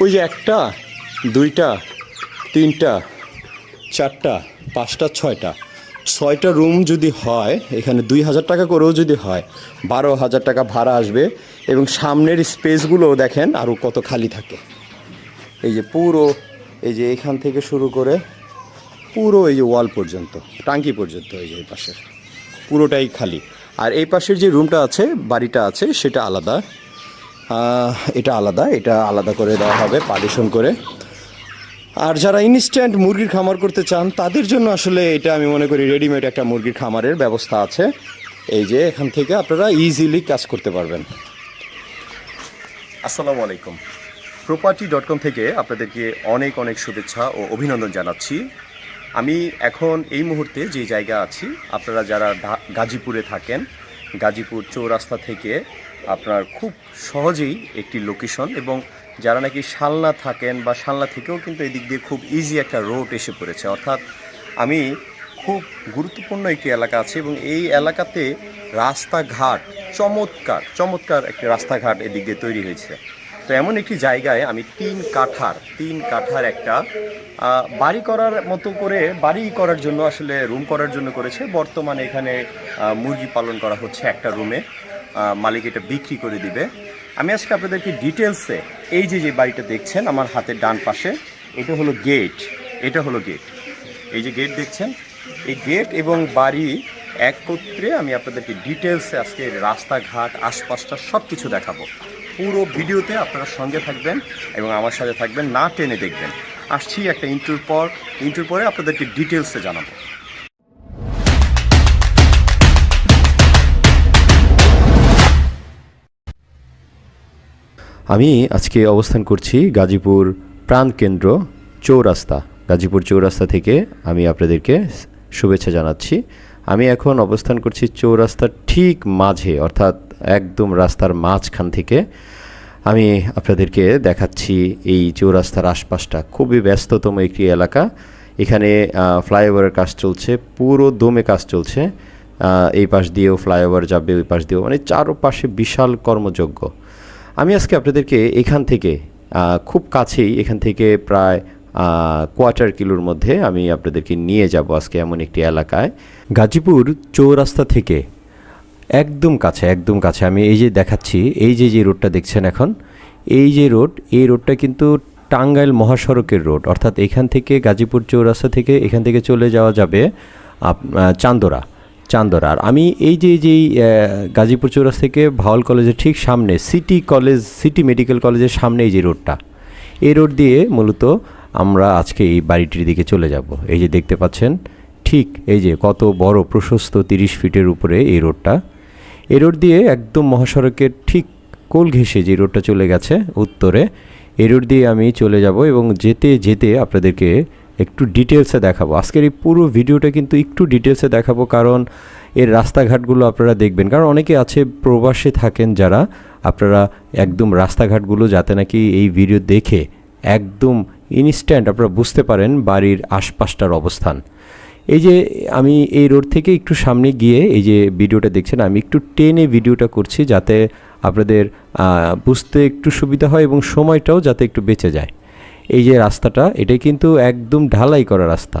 ওই যে একটা, দুইটা, তিনটা, চারটা, পাঁচটা, ছয়টা রুম যদি হয়, এখানে 2,000 টাকা করেও যদি হয়, 12,000 টাকা ভাড়া আসবে। এবং সামনের স্পেসগুলো দেখেন আরও কত খালি থাকে। এই যে পুরো, এই যে এখান থেকে শুরু করে পুরো এই যে ওয়াল পর্যন্ত, টাঙ্কি পর্যন্ত, এই যে এই পাশের পুরোটাই খালি। আর এই পাশের যে রুমটা আছে, বাড়িটা আছে, সেটা আলাদা। এটা আলাদা করে দেওয়া হবে পার্টিশন করে। আর যারা ইনস্ট্যান্ট মুরগির খামার করতে চান তাদের জন্য আসলে এটা আমি মনে করি রেডিমেড একটা মুরগির খামারের ব্যবস্থা আছে। এই যে এখান থেকে আপনারা ইজিলি কাজ করতে পারবেন। আসসালামু আলাইকুম। property.com থেকে আপনাদেরকে অনেক অনেক শুভেচ্ছা ও অভিনন্দন জানাচ্ছি। আমি এখন এই মুহূর্তে যে জায়গা আছি, আপনারা যারা গাজীপুরে থাকেন, গাজীপুর চৌরাস্তা থেকে আপনার খুব সহজেই একটি লোকেশন, এবং যারা নাকি শালনা থাকেন বা শালনা থেকেও কিন্তু এদিক দিয়ে খুব ইজি একটা রোড এসে পড়েছে। অর্থাৎ আমি খুব গুরুত্বপূর্ণ একটি এলাকা আছে, এবং এই এলাকাতে রাস্তাঘাট চমৎকার একটি রাস্তাঘাট এদিক দিয়ে তৈরি হয়েছে। তো এমন একটি জায়গায় আমি তিন কাঠার একটা বাড়ি করার মতো করে, বাড়ি করার জন্য আসলে রুম করার জন্য করেছে। বর্তমানে এখানে মুরগি পালন করা হচ্ছে একটা রুমে। মালিক এটা বিক্রি করে দিবে। আমি আজকে আপনাদেরকে ডিটেলসে এই যে বাড়িটা দেখছেন আমার হাতের ডান পাশে, এটা হলো গেট। এই যে গেট দেখছেন, এই গেট এবং বাড়ি একত্রে আমি আপনাদেরকে ডিটেলসে আজকে রাস্তাঘাট, আশপাশটা সব কিছু দেখাবো। পুরো ভিডিওতে আপনারা সঙ্গে থাকবেন এবং আমার সাথে থাকবেন, না টেনে দেখবেন। আসছি একটা ইন্টুর পরে আপনাদেরকে ডিটেলসে জানাবো। আমি আজকে অবস্থান করছি গাজীপুর প্রাণকেন্দ্র চৌরাস্তা। গাজীপুর চৌরাস্তা থেকে আমি আপনাদেরকে শুভেচ্ছা জানাচ্ছি। আমি এখন অবস্থান করছি চৌরাস্তার ঠিক মাঝে, অর্থাৎ একদম রাস্তার মাঝখান থেকে আমি আপনাদেরকে দেখাচ্ছি এই চৌরাস্তার আশপাশটা। খুবই ব্যস্ততম একটি এলাকা। এখানে ফ্লাইওভারের কাজ চলছে, পুরো দমে কাজ চলছে। এই পাশ দিয়েও ফ্লাইওভার যাবে, ওই পাশ দিয়েও, মানে চারপাশে বিশাল কর্মযজ্ঞ। আমি আজকে আপনাদেরকে এখান থেকে খুব কাছেই, এখান থেকে প্রায় কোয়ার্টার কিলোর মধ্যে আমি আপনাদেরকে নিয়ে যাব আজকে এমন একটি এলাকায়। গাজীপুর চৌরাস্তা থেকে একদম কাছে আমি এই যে দেখাচ্ছি, এই যে রোডটা দেখছেন এখন, এই যে এই রোডটা কিন্তু টাঙ্গাইল মহাসড়কের রোড। অর্থাৎ এখান থেকে গাজীপুর চৌরাস্তা থেকে এখান থেকে চলে যাওয়া যাবে চান্দরা। আর আমি এই যে গাজীপুর চৌরাস্তা থেকে ভাওয়াল কলেজের ঠিক সামনে, সিটি মেডিকেল কলেজের সামনে এই যে রোডটা, এই রোড দিয়ে মূলত আমরা আজকে এই বাড়িটির দিকে চলে যাব। এই যে দেখতে পাচ্ছেন, ঠিক এই যে কত বড় প্রশস্ত 30 ফিটের উপরে এই রোডটা। এই রোড দিয়ে একদম মহাসড়কের ঠিক কোল ঘেঁষে যে রোডটা চলে গেছে উত্তরে, এই রোড দিয়ে আমি চলে যাব এবং যেতে আপনাদেরকে একটু ডিটেলসে দেখাবো। আজকের এই পুরো ভিডিওটা কিন্তু একটু ডিটেলসে দেখাবো, কারণ এর রাস্তাঘাটগুলো আপনারা দেখবেন। কারণ অনেকে আছে প্রবাসে থাকেন যারা, আপনারা একদম রাস্তাঘাটগুলো যাতে নাকি এই ভিডিও দেখে একদম ইনস্ট্যান্ট আপনারা বুঝতে পারেন বাড়ির আশপাশটার অবস্থান। এই যে আমি এই রোড থেকে একটু সামনে গিয়ে এই যে ভিডিওটা দেখছেন, আমি একটু টেনে ভিডিওটা করছি যাতে আপনাদের বুঝতে একটু সুবিধা হয় এবং সময়টাও যাতে একটু বেঁচে যায়। এই যে রাস্তাটা, এটা কিন্তু একদম ঢালাই করা রাস্তা।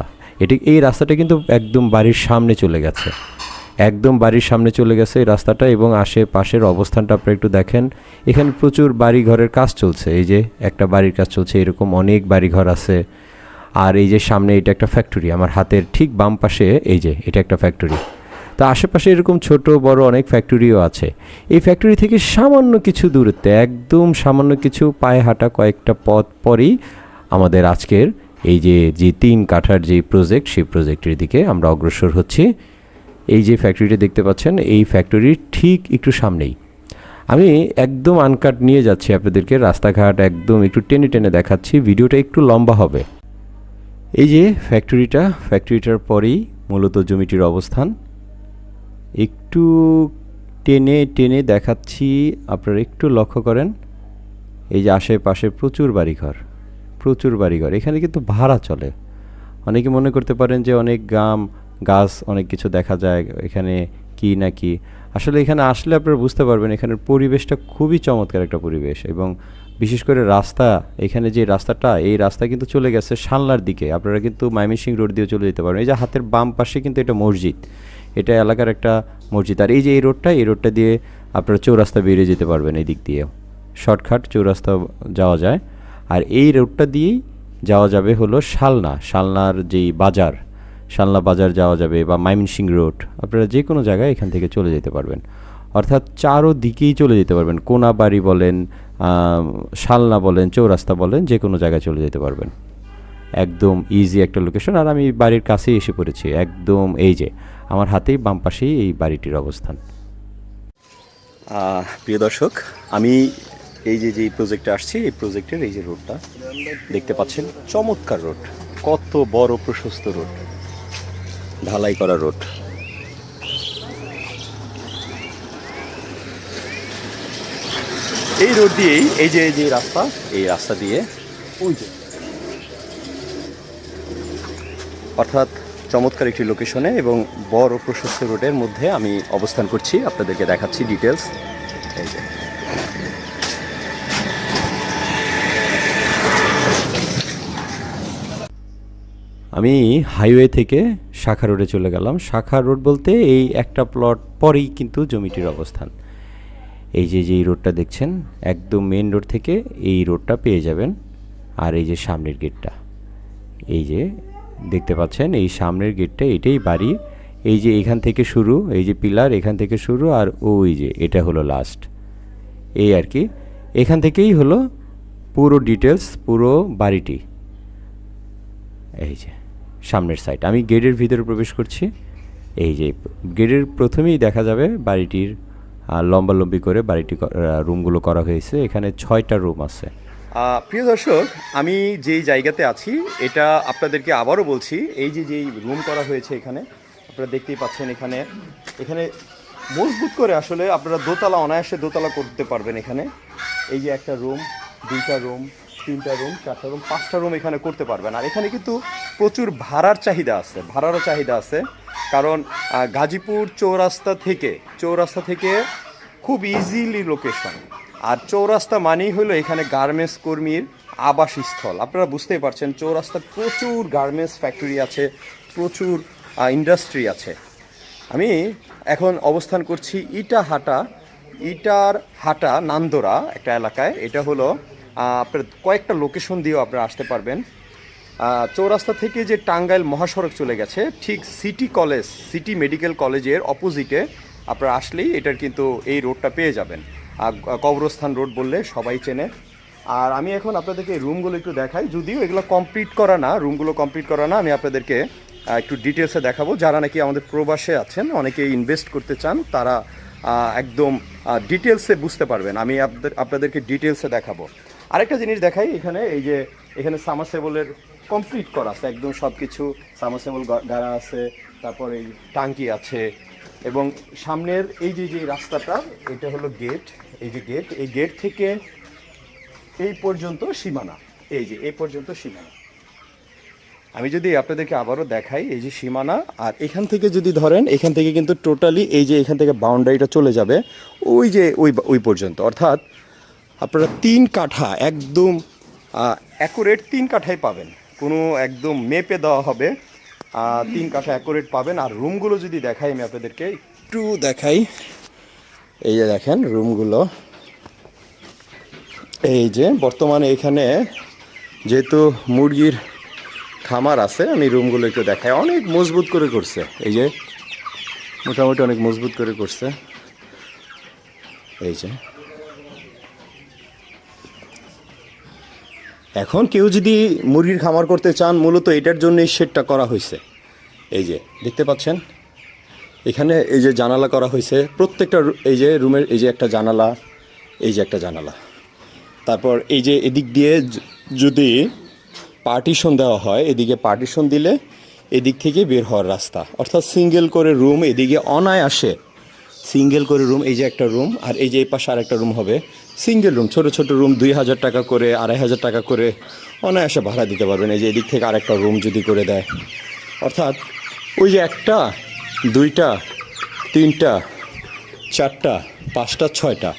এই রাস্তাটা কিন্তু একদম বাড়ির সামনে চলে গেছে, এই রাস্তাটা। এবং আশেপাশের অবস্থানটা আপনারা একটু দেখেন। এখানে প্রচুর বাড়ি ঘরের কাজ চলছে। এই যে একটা বাড়ির কাজ চলছে, এরকম অনেক বাড়িঘর আছে। আর এই যে সামনে এটা একটা ফ্যাক্টরি, আমার হাতের ঠিক বাম পাশে এই যে এটা একটা ফ্যাক্টরি। তো আশেপাশে এরকম ছোট বড় অনেক ফ্যাক্টরিও আছে। এই ফ্যাক্টরি থেকে সামান্য কিছু দূরত্বে, একদম সামান্য কিছু পায়ে হাঁটা কয়েকটা পথ পরেই আমাদের আজকের এই যে 3 কাঠার যে প্রজেক্ট, সেই প্রজেক্টের দিকে আমরা অগ্রসর হচ্ছি। এই যে ফ্যাক্টরিটা দেখতে পাচ্ছেন, এই ফ্যাক্টরির ঠিক একটু সামনেই আমি একদম আনকাট নিয়ে যাচ্ছি আপনাদেরকে। রাস্তাঘাট একদম একটু টেনে দেখাচ্ছি, ভিডিওটা একটু লম্বা হবে। এই যে ফ্যাক্টরিটার পরেই মূলত জমিটির অবস্থান। একটু টেনে দেখাচ্ছি, আপনারা একটু লক্ষ্য করেন। এই যে আশেপাশে প্রচুর বাড়িঘর। এখানে কিন্তু ভাড়া চলে। অনেকে মনে করতে পারেন যে অনেক গাছ অনেক কিছু দেখা যায় এখানে, কি না কি। আসলে এখানে আসলে আপনারা বুঝতে পারবেন এখানের পরিবেশটা খুবই চমৎকার একটা পরিবেশ, এবং বিশেষ করে রাস্তা, এখানে যে রাস্তাটা, এই রাস্তা কিন্তু চলে গেছে শালনার দিকে। আপনারা কিন্তু ময়মনসিংহ রোড দিয়ে চলে যেতে পারবেন। এই যে হাতের বাম পাশে কিন্তু এটা মসজিদ, এটা এলাকার একটা মসজিদ। আর এই যে এই রোডটা দিয়ে আপনারা চৌরাস্তা বেরিয়ে যেতে পারবেন, এই দিক দিয়েও শর্টকাট চৌরাস্তা যাওয়া যায়। আর এই রোডটা দিয়েই যাওয়া যাবে হলো শালনার যেই বাজার, শালনা বাজার যাওয়া যাবে, বা ময়মনসিংহ রোড, আপনারা যে কোনো জায়গায় এখান থেকে চলে যেতে পারবেন। অর্থাৎ চারোদিকেই চলে যেতে পারবেন, কোনাবাড়ি বলেন, শালনা বলেন, চৌরাস্তা বলেন, যে কোনো জায়গায় চলে যেতে পারবেন। একদম ইজি একটা লোকেশন। আর আমি বাড়ির কাছেই এসে পড়েছি, একদম এই যে আমার হাতেই বাম পাশেই এই বাড়িটির অবস্থান। প্রিয় দর্শক, আমি এই যে প্রজেক্টে আসছি, এই প্রজেক্টের এই যে রোডটা দেখতে পাচ্ছেন, চমৎকার রোড, কত বড় প্রশস্ত রোড, ঢালাই করা রোড। এই রোড দিয়েই এই যে রাস্তা, এই রাস্তা দিয়ে ওই যে, অর্থাৎ চমৎকার একটি লোকেশনে এবং বড় প্রশস্ত রোডের মধ্যে আমি অবস্থান করছি। আপনাদেরকে দেখাচ্ছি ডিটেলস। এই যে আমি হাইওয়ে থেকে শাখা রোডে চলে গেলাম। শাখা রোড বলতে এই একটা প্লট পরেই কিন্তু জমিটির অবস্থান। এই যে রোডটা দেখছেন, একদম মেন রোড থেকে এই রোডটা পেয়ে যাবেন। আর এই যে সামনের গেটটা, এই যে দেখতে পাচ্ছেন, এই সামনের গেটটা, এটাই বাড়ি। এই যে এখান থেকে শুরু, এই যে পিলার, এখান থেকে শুরু, আর ওই যে এটা হলো লাস্ট, এই আর কি। এখান থেকেই হলো পুরো ডিটেলস, পুরো বাড়িটি। এই যে সামনের সাইড, আমি গেটের ভিতরে প্রবেশ করছি। এই যে গেটের প্রথমেই দেখা যাবে বাড়িটির লম্বালম্বি করে বাড়িটি রুমগুলো করা হয়েছে। এখানে 6টা রুম আছে। প্রিয় দর্শক, আমি যেই জায়গাতে আছি এটা আপনাদেরকে আবারও বলছি, এই যে যেই রুম করা হয়েছে এখানে আপনারা দেখতেই পাচ্ছেন, এখানে মজবুত করে আসলে আপনারা দোতলা, অনায়াসে দোতলা করতে পারবেন এখানে। এই যে একটা রুম, 2টা রুম, 3টা রুম, 4টা রুম, 5টা রুম এখানে করতে পারবেন। আর এখানে কিন্তু প্রচুর ভাড়ারও চাহিদা আছে, কারণ গাজীপুর চৌরাস্তা থেকে খুব ইজিলি লোকেশন। আর চৌরাস্তা মানেই হলো এখানে গার্মেন্টস কর্মীর আবাসস্থল। আপনারা বুঝতেই পারছেন, চৌরাস্তায় প্রচুর গার্মেন্টস ফ্যাক্টরি আছে, প্রচুর ইন্ডাস্ট্রি আছে। আমি এখন অবস্থান করছি ইটার হাটা নান্দোরা একটা এলাকায়। এটা হলো আপনার কয়েকটা লোকেশন দিয়েও আপনারা আসতে পারবেন। চৌরাস্তা থেকে যে টাঙ্গাইল মহাসড়ক চলে গেছে, ঠিক সিটি মেডিকেল কলেজের অপোজিটে আপনারা আসলেই এটার কিন্তু এই রোডটা পেয়ে যাবেন। কবরস্থান রোড বললে সবাই চেনে। আর আমি এখন আপনাদেরকে রুমগুলো একটু দেখাই, যদিও এগুলো কমপ্লিট করা না, আমি আপনাদেরকে একটু ডিটেলসে দেখাবো। যারা নাকি আমাদের প্রবাসে আছেন, অনেকে ইনভেস্ট করতে চান, তারা একদম ডিটেলসে বুঝতে পারবেন। আমি আপনাদেরকে ডিটেলসে দেখাবো। আরেকটা জিনিস দেখাই, এখানে সামারসেবলের কমপ্লিট করা আছে, একদম সব কিছু সামারসেবল গাড়া আছে, তারপর এই টাঙ্কি আছে, এবং সামনের এই যে রাস্তাটা, এটা হলো গেট। এই গেট থেকে এই পর্যন্ত সীমানা, এই পর্যন্ত সীমানা। আমি যদি আপনাদেরকে আবারও দেখাই, এই যে সীমানা, আর এখান থেকে যদি ধরেন, এখান থেকে কিন্তু টোটালি এই যে এখান থেকে বাউন্ডারিটা চলে যাবে ওই পর্যন্ত। অর্থাৎ আপনারা 3 কাঠা একদম অ্যাকুরেট 3 কাঠাই পাবেন, কোনো একদম মেপে দেওয়া হবে, 3 কাঠা অ্যাকুরেট পাবেন। আর রুমগুলো যদি দেখাই, আমি আপনাদেরকে একটু দেখাই। এই যে দেখেন রুমগুলো, এই যে বর্তমানে এখানে যেহেতু মুরগির খামার আছে, আমি রুমগুলো একটু দেখাই। অনেক মজবুত করে করছে, এই যে মোটামুটি অনেক মজবুত করে করছে। এই যে এখন কেউ যদি মুরগির খামার করতে চান, মূলত এটার জন্যই শেডটা করা হয়েছে। এই যে দেখতে পাচ্ছেন, এখানে এই যে জানালা করা হয়েছে প্রত্যেকটা, এই যে রুমের এই যে একটা জানালা, এই যে একটা জানালা, তারপর এই যে এদিক দিয়ে যদি পার্টিশন দেওয়া হয়, এদিকে পার্টিশন দিলে এদিক থেকে বের হওয়ার রাস্তা, অর্থাৎ সিঙ্গেল করে রুম এদিকে অনায়াসে, সিঙ্গেল করে রুম, এই যে একটা রুম, আর এই যে এই পাশে আর একটা রুম হবে সিঙ্গেল রুম, ছোট রুম, 2000 টাকা করে, 2500 টাকা করে অনায়াসে ভাড়া দিতে পারবেন। এই যে এদিক থেকে আরেকটা রুম যদি করে দেয়, অর্থাৎ ওই যে 1টা 2টা 3টা 4টা 5টা 6টা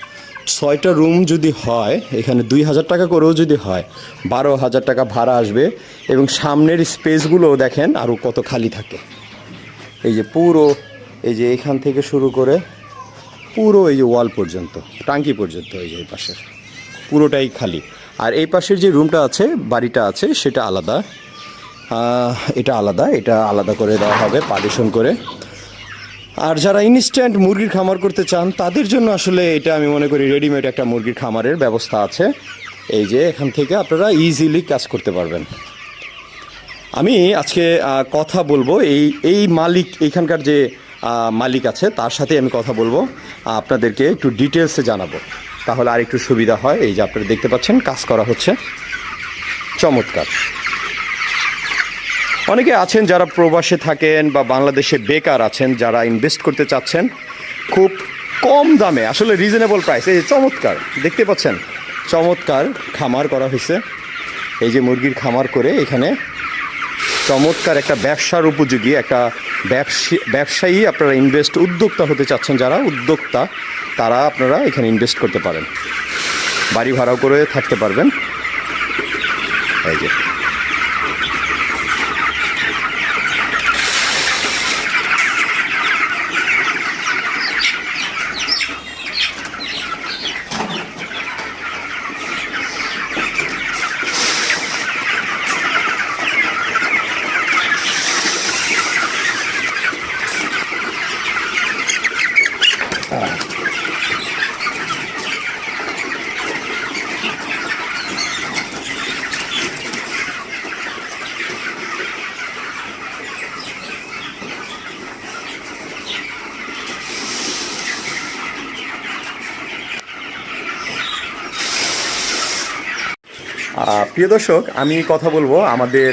6টা রুম যদি হয়, এখানে 2,000 টাকা করেও যদি হয়, 12,000 টাকা ভাড়া আসবে। এবং সামনের স্পেসগুলো দেখেন আরও কত খালি থাকে। এই যে পুরো, এই যে এখান থেকে শুরু করে পুরো এই যে ওয়াল পর্যন্ত, টাঙ্কি পর্যন্ত, এই যে এই পাশের পুরোটাই খালি। আর এই পাশের যে রুমটা আছে, বাড়িটা আছে, সেটা আলাদা। এটা আলাদা করে দেওয়া হবে পার্টিশন করে। আর যারা ইনস্ট্যান্ট মুরগির খামার করতে চান তাদের জন্য আসলে এটা আমি মনে করি রেডিমেড একটা মুরগির খামারের ব্যবস্থা আছে। এই যে এখান থেকে আপনারা ইজিলি কাজ করতে পারবেন। আমি আজকে কথা বলবো এই মালিক, এইখানকার যে মালিক আছে তার সাথে আমি কথা বলবো, আপনাদেরকে একটু ডিটেলসে জানাবো, তাহলে আর একটু সুবিধা হয়। এই যে আপনারা দেখতে পাচ্ছেন কাজ করা হচ্ছে, চমৎকার। অনেকে আছেন যারা প্রবাসে থাকেন বা বাংলাদেশে বেকার আছেন, যারা ইনভেস্ট করতে চাচ্ছেন খুব কম দামে, আসলে রিজনেবল প্রাইস। এই যে চমৎকার দেখতে পাচ্ছেন, চমৎকার খামার করা হয়েছে। এই যে মুরগির খামার করে এখানে চমৎকার একটা ব্যবসার উপযোগী একটা ব্যবসায়ী আপনারা উদ্যোক্তা হতে চাচ্ছেন, যারা উদ্যোক্তা তারা আপনারা এখানে ইনভেস্ট করতে পারেন, বাড়ি ভাড়াও করে থাকতে পারবেন। এই যে প্রিয় দর্শক, আমি কথা বলবো আমাদের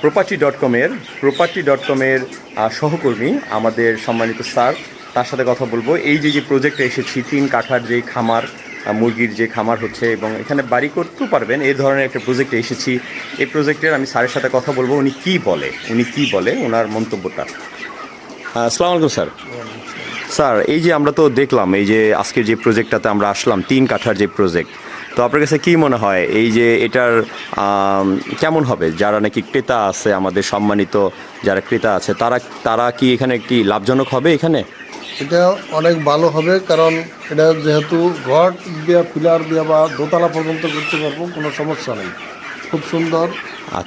প্রপার্টি.com-এর সহকর্মী, আমাদের সম্মানিত স্যার, তার সাথে কথা বলবো। এই যে প্রজেক্টে এসেছি, 3 কাঠার যে খামার, মুরগির যে খামার হচ্ছে এবং এখানে বাড়ি করতেও পারবেন, এই ধরনের একটা প্রজেক্টে এসেছি। এই প্রজেক্টের আমি স্যারের সাথে কথা বলবো, উনি কি বলে ওনার মন্তব্যটা। আসসালামু আলাইকুম স্যার। স্যার, এই যে আমরা তো দেখলাম এই যে আজকের যে প্রজেক্টটাতে আমরা আসলাম, 3 কাঠার যে প্রজেক্ট, তো আপনার কাছে কী মনে হয় এই যে এটার কেমন হবে? যারা নাকি ক্রেতা আছে, আমাদের সম্মানিত যারা ক্রেতা আছে, তারা কি এখানে কি লাভজনক হবে? এখানে এটা অনেক ভালো হবে, কারণ এটা যেহেতু ঘর দেওয়া, পিলার দেওয়া বা দোতলা পর্যন্ত করতে পারবো, কোনো সমস্যা নেই। খুব সুন্দর,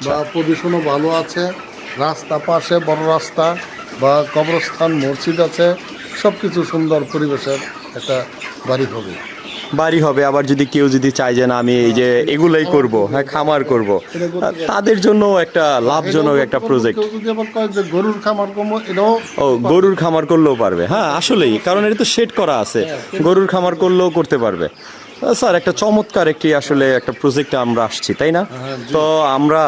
বা পজিশনও ভালো আছে, রাস্তা পাশে বড় রাস্তা বা কবরস্থান, মসজিদ আছে, সব কিছু সুন্দর পরিবেশের একটা বাড়ি হবে। আবার যদি কেউ চায় যে না আমি এই যে এগুলোই করব, হ্যাঁ খামার করব, তাদের জন্য একটা লাভজনক একটা প্রজেক্ট। যদি আবার কয় যে গরুর খামার করবো, এটাও গরুর খামার করলেও পারবে। হ্যাঁ আসলেই, কারণ এটা তো শেড করা আছে, গরুর খামার করলেও করতে পারবে। স্যার, একটা চমৎকার আসলে একটা প্রজেক্টে আমরা আসছি, তাই না? তো আমরা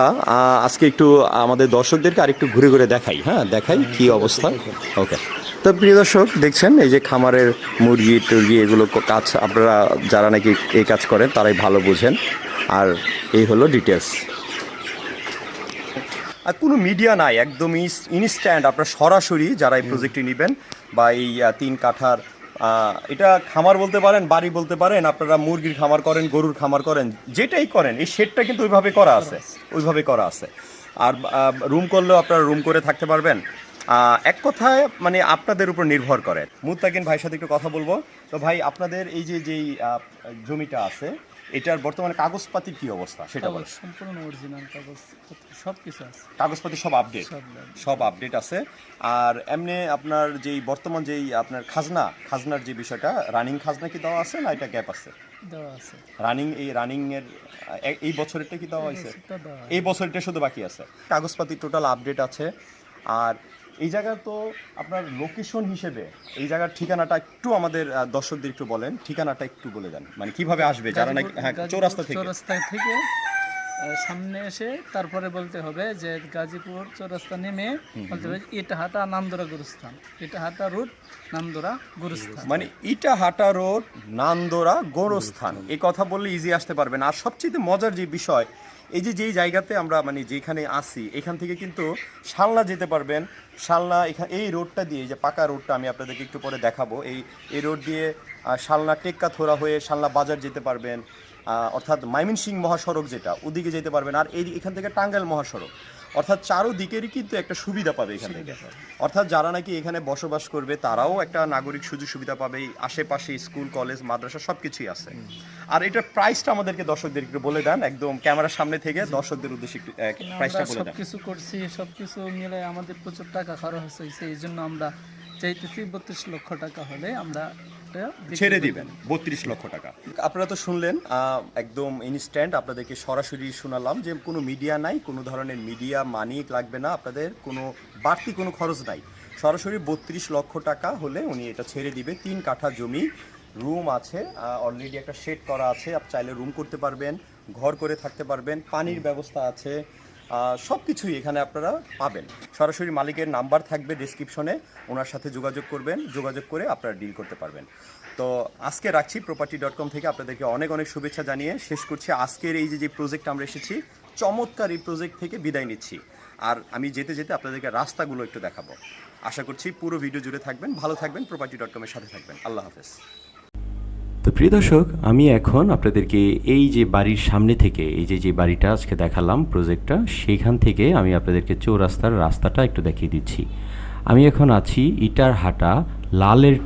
আজকে একটু আমাদের দর্শকদেরকে আরেকটু ঘুরে ঘুরে দেখাই কি অবস্থা। ওকে, তো প্রিয় দর্শক, দেখছেন এই যে খামারের মুরগি টুরগি এগুলো কাজ, আপনারা যারা নাকি এই কাজ করেন তারাই ভালো বুঝেন। আর এই হলো ডিটেলস। আর কোনো মিডিয়া নাই, একদমই ইনস্ট্যান্ট আপনারা সরাসরি যারা এই প্রজেক্টটি নেবেন বা এই 3 কাঠার এটা খামার বলতে পারেন, বাড়ি বলতে পারেন, আপনারা মুরগির খামার করেন, গরুর খামার করেন, যেটাই করেন, এই শেডটা কিন্তু ওইভাবে করা আছে। আর রুম করলেও আপনারা রুম করে থাকতে পারবেন। এক কথায় মানে আপনাদের উপর নির্ভর করে। মুত্তাকিন ভাইয়ের সাথে একটু কথা বলবো। তো ভাই, আপনাদের এই যেই জমিটা আছে, এটার বর্তমানে কাগজপাতির কি অবস্থা সেটা বলেন। সম্পূর্ণ অরিজিনাল সব কিছু আছে, কাগজপাতি সব আপডেট আছে। আর এমনি আপনার যেই বর্তমান যেই আপনার খাজনার যে বিষয়টা, রানিং খাজনা কি দেওয়া আছে না এটা গ্যাপ আছে? দেওয়া আছে রানিং এর এই বছরেরটা কি দেওয়া হয়েছে? এই বছরটা শুধু বাকি আছে। কাগজপাতি টোটাল আপডেট আছে। আর এই জায়গা তো আপনার লোকেশন হিসেবে এই জায়গার ঠিকানাটা একটু আমাদের দর্শকদের একটু বলেন, ঠিকানাটা একটু বলে দেন, মানে কিভাবে আসবে যারা নাকি। হ্যাঁ, চৌরাস্তা থেকে সামনে এসে তারপরে বলতে হবে যে গাজীপুর চৌরাস্তা নেমে বলতে হবে ইটাহাটা নান্দোরা গুরুস্থান, ইটাহাটা রোড নান্দোরা গুরুস্থান, মানে ইটাহাটা রোড নান্দোরা গোরস্থান। এই কথা বললে ইজি আসতে পারবেন। আর সবচেয়ে মজার যে বিষয়, এই যে যেই জায়গাতে আমরা মানে যেখানে আসি এখান থেকে কিন্তু শালনা যেতে পারবেন। শালনা এই রোডটা দিয়ে, যে পাকা রোডটা আমি আপনাদেরকে একটু পরে দেখাবো, এই রোড দিয়ে শালনা টেক্কাথোড়া হয়ে শালনা বাজার যেতে পারবেন, অর্থাৎ ময়মনসিংহ মহাসড়ক যেটা ওদিকে যেতে পারবেন। আর এখান থেকে টাঙ্গাইল মহাসড়ক, অর্থাৎ চারোদিকেরই কিন্তু একটা সুবিধা পাবে এখান থেকে। অর্থাৎ যারা নাকি এখানে বসবাস করবে তারাও একটা নাগরিক সুযোগ সুবিধা পাবে। আশেপাশে স্কুল কলেজ মাদ্রাসা সব কিছুই আছে। আর এটার প্রাইসটা আমাদেরকে দর্শকদের একটু বলে দেন, একদম ক্যামেরার সামনে থেকে দর্শকদের উদ্দেশ্যে একটু প্রাইসটা বলে দেন। সবকিছু করছি, সবকিছু মিলে আমাদের প্রচুর টাকা খরচ হয়েছে, এই জন্য আমরা চাইতেছি 32 লক্ষ টাকা হলে আমরা ছেড়ে দিবেন 32 লক্ষ টাকা। আপনারা তো শুনলেন, একদম ইনস্ট্যান্ট আপনাদেরকে সরাসরি শোনালাম যে কোনো মিডিয়া নাই, কোনো ধরনের মিডিয়া মানি লাগবে না, আপনাদের কোনো বাড়তি কোনো খরচ নাই। সরাসরি 32 লক্ষ টাকা হলে উনি এটা ছেড়ে দিবে। 3 কাঠা জমি, রুম আছে, অলরেডি একটা শেড করা আছে, আপনি চাইলে রুম করতে পারবেন, ঘর করে থাকতে পারবেন, পানির ব্যবস্থা আছে, সব কিছুই এখানে আপনারা পাবেন। সরাসরি মালিকের নাম্বার থাকবে ডেসক্রিপশনে, ওনার সাথে যোগাযোগ করবেন, যোগাযোগ করে আপনারা ডিল করতে পারবেন। তো আজকে রাখছি property.com থেকে আপনাদেরকে অনেক অনেক শুভেচ্ছা জানিয়ে শেষ করছি। আজকের এই যে প্রজেক্ট আমরা এসেছি, চমৎকার এই প্রজেক্ট থেকে বিদায় নিচ্ছি। আর আমি যেতে যেতে আপনাদেরকে রাস্তাগুলো একটু দেখাবো। আশা করছি পুরো ভিডিও জুড়ে থাকবেন, ভালো থাকবেন, property.com এর সাথে থাকবেন। আল্লাহ হাফেজ। তো প্রিয় দর্শক, আমি এখন আপনাদেরকে এই যে বাড়ির সামনে থেকে, এই যে বাড়িটা আজকে দেখালাম প্রজেক্টটা, সেইখান থেকে আমি আপনাদেরকে চৌরাস্তার রাস্তাটা একটু দেখিয়ে দিচ্ছি। আমি এখন আছি ইটারহাটা লালের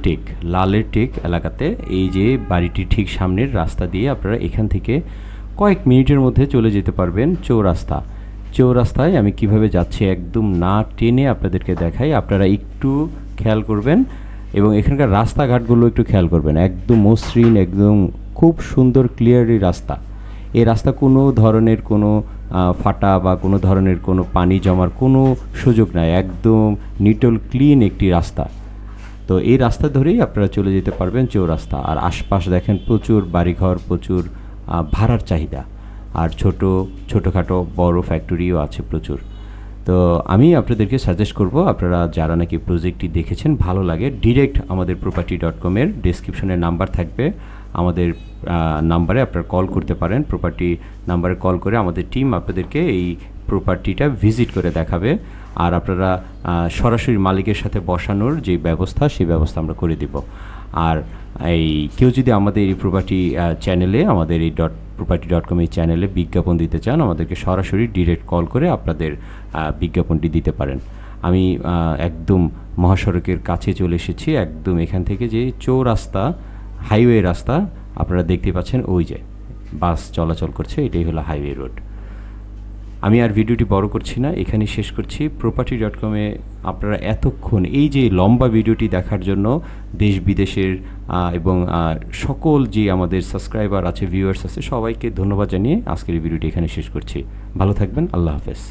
টেক এলাকাতে। এই যে বাড়িটির ঠিক সামনের রাস্তা দিয়ে আপনারা এখান থেকে কয়েক মিনিটের মধ্যে চলে যেতে পারবেন চৌরাস্তায়। আমি কিভাবে যাচ্ছি একদম না টেনে আপনাদেরকে দেখাই, আপনারা একটু খেয়াল করবেন এবং এখানকার রাস্তাঘাটগুলো একটু খেয়াল করবেন। একদম মসৃণ, একদম খুব সুন্দর ক্লিয়ারলি রাস্তা। এই রাস্তা কোনো ধরনের কোনো ফাটা বা কোনো ধরনের কোনো পানি জমার কোনো সুযোগ নাই, একদম নিটল ক্লিন একটি রাস্তা। তো এই রাস্তা ধরেই আপনারা চলে যেতে পারবেন চৌরাস্তা। আর আশপাশ দেখেন প্রচুর বাড়িঘর, প্রচুর ভাড়ার চাহিদা, আর ছোটোখাটো বড় ফ্যাক্টরিও আছে প্রচুর। তো আমি আপনাদেরকে সাজেস্ট করব, আপনারা যারা নাকি প্রজেক্টটি দেখেছেন ভালো লাগে, ডিরেক্ট আমাদের property.com এর ডেসক্রিপশনে নাম্বার থাকবে, আমাদের নাম্বারে আপনারা কল করতে পারেন। প্রপার্টি নাম্বারে কল করে আমাদের টিম আপনাদেরকে এই প্রপার্টিটা ভিজিট করে দেখাবে। আর আপনারা সরাসরি মালিকের সাথে বসানোর যে ব্যবস্থা, সেই ব্যবস্থা আমরা করে দিব। আর এই কেউ যদি আমাদের এই প্রপার্টি চ্যানেলে, আমাদের এই property.com এই চ্যানেলে বিজ্ঞাপন দিতে চান, আমাদেরকে সরাসরি ডিরেক্ট কল করে আপনাদের বিজ্ঞাপনটি দিতে পারেন। আমি একদম মহাসড়কের কাছে চলে এসেছি, একদম এখান থেকে যে চৌরাস্তা, হাইওয়ে রাস্তা আপনারা দেখতে পাচ্ছেন, ওই যে বাস চলাচল করছে, এটাই হলো হাইওয়ে রোড। আমি আর ভিডিওটি বড় করছি না, এখানেই শেষ করছি। property.com-এ আপনারা এতক্ষণ এই যে লম্বা ভিডিওটি দেখার জন্য দেশ বিদেশের এবং সকল যে আমাদের সাবস্ক্রাইবার আছে, ভিউয়ার্স আছে, সবাইকে ধন্যবাদ জানিয়ে আজকের এই ভিডিওটি এখানে শেষ করছি। ভালো থাকবেন, আল্লাহ হাফেজ।